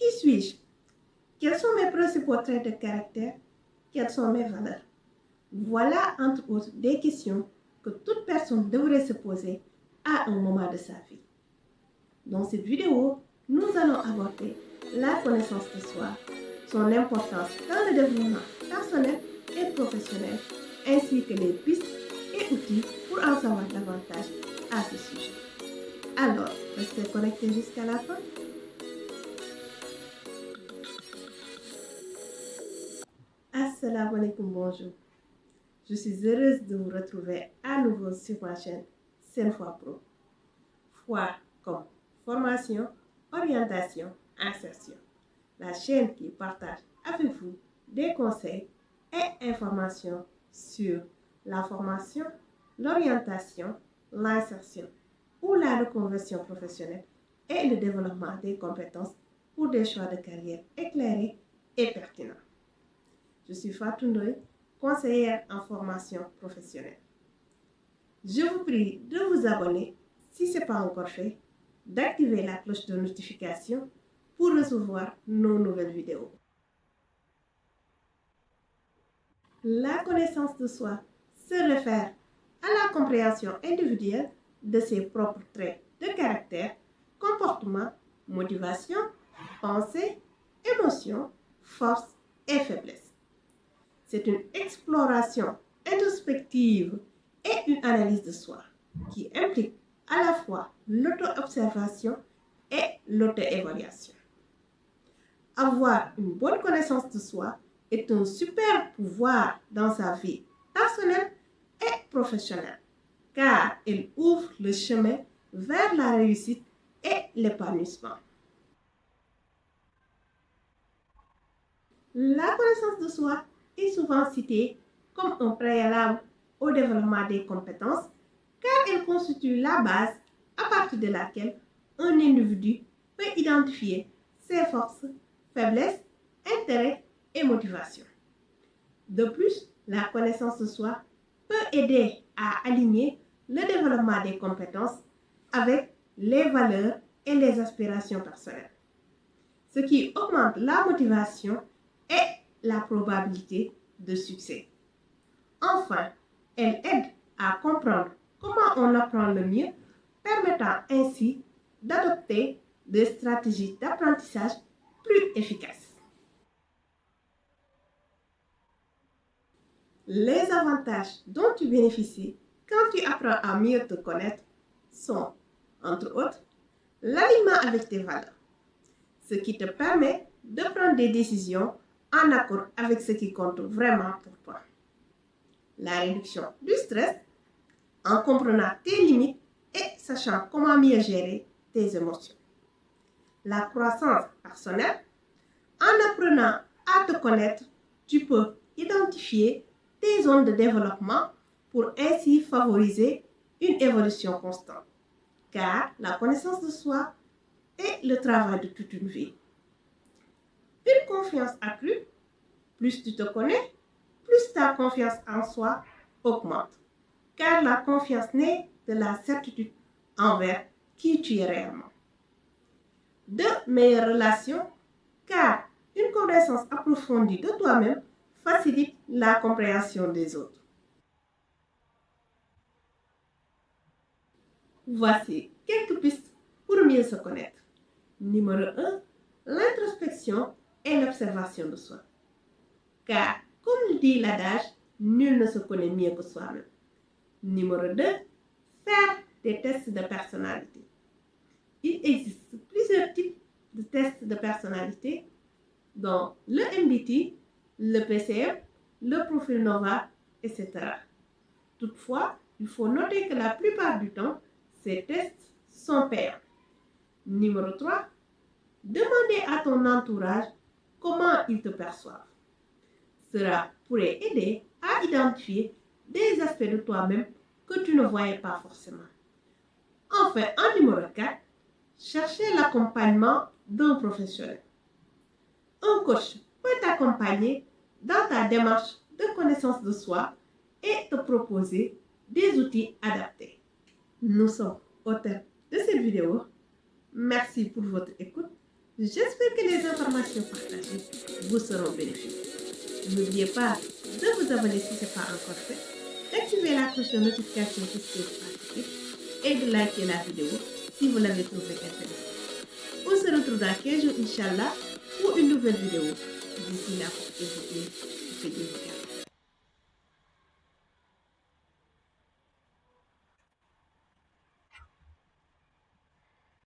Qui suis-je? Quels sont mes principaux traits de caractère? Quelles sont mes valeurs? Voilà, entre autres, des questions que toute personne devrait se poser à un moment de sa vie. Dans cette vidéo, nous allons aborder la connaissance de soi, son importance dans le développement personnel et professionnel, ainsi que les pistes et outils pour en savoir davantage à ce sujet. Alors, restez connectés jusqu'à la fin. Assalamu alaikum, bonjour. Je suis heureuse de vous retrouver à nouveau sur ma chaîne Senfois Pro. Foi comme formation, orientation, insertion. La chaîne qui partage avec vous des conseils et informations sur la formation, l'orientation, l'insertion ou la reconversion professionnelle et le développement des compétences pour des choix de carrière éclairés et pertinents. Je suis Fatou Ndoye, conseillère en formation professionnelle. Je vous prie de vous abonner si ce n'est pas encore fait, d'activer la cloche de notification pour recevoir nos nouvelles vidéos. La connaissance de soi se réfère à la compréhension individuelle de ses propres traits de caractère, comportement, motivation, pensée, émotion, force et faiblesse. C'est une exploration introspective et une analyse de soi qui implique à la fois l'auto-observation et l'auto-évaluation. Avoir une bonne connaissance de soi est un super pouvoir dans sa vie personnelle et professionnelle, car elle ouvre le chemin vers la réussite et l'épanouissement. La connaissance de soi est souvent citée comme un préalable au développement des compétences, car elle constitue la base à partir de laquelle un individu peut identifier ses forces, faiblesses, intérêts et motivations. De plus, la connaissance de soi peut aider à aligner le développement des compétences avec les valeurs et les aspirations personnelles, ce qui augmente la motivation et la probabilité de succès. Enfin, elle aide à comprendre comment on apprend le mieux, permettant ainsi d'adopter des stratégies d'apprentissage plus efficaces. Les avantages dont tu bénéficies quand tu apprends à mieux te connaître sont, entre autres, l'alignement avec tes valeurs, ce qui te permet de prendre des décisions en accord avec ce qui compte vraiment pour toi. La réduction du stress en comprenant tes limites et sachant comment mieux gérer tes émotions. La croissance personnelle, en apprenant à te connaître, tu peux identifier tes zones de développement pour ainsi favoriser une évolution constante, car la connaissance de soi est le travail de toute une vie. Une confiance accrue, plus tu te connais, plus ta confiance en soi augmente, car la confiance naît de la certitude envers qui tu es réellement. De meilleures relations, car une connaissance approfondie de toi-même facilite la compréhension des autres. Voici quelques pistes pour mieux se connaître. Numéro 1, l'introspection et l'observation de soi. Car, comme le dit l'adage, nul ne se connaît mieux que soi-même. Numéro 2, faire des tests de personnalité. Il existe plusieurs types de tests de personnalité, dont le MBTI, le PCM, le profil Nova, etc. Toutefois, il faut noter que la plupart du temps, ces tests sont payants. Numéro 3, demander à ton entourage comment ils te perçoivent. Cela pourrait aider à identifier des aspects de toi-même que tu ne voyais pas forcément. Enfin, en numéro 4, chercher l'accompagnement d'un professionnel. Un coach peut t'accompagner dans ta démarche de connaissance de soi et te proposer des outils adaptés. Nous sommes au terme de cette vidéo. Merci pour votre écoute. J'espère que les informations partagées vous seront bénéfiques. N'oubliez pas de vous abonner si ce n'est pas encore fait, d'activer la cloche de notification pour suivre participer et de liker la vidéo si vous l'avez trouvée intéressante. On se retrouve dans 15 jours, Inch'Allah, pour une nouvelle vidéo. D'ici là, portez-vous bien.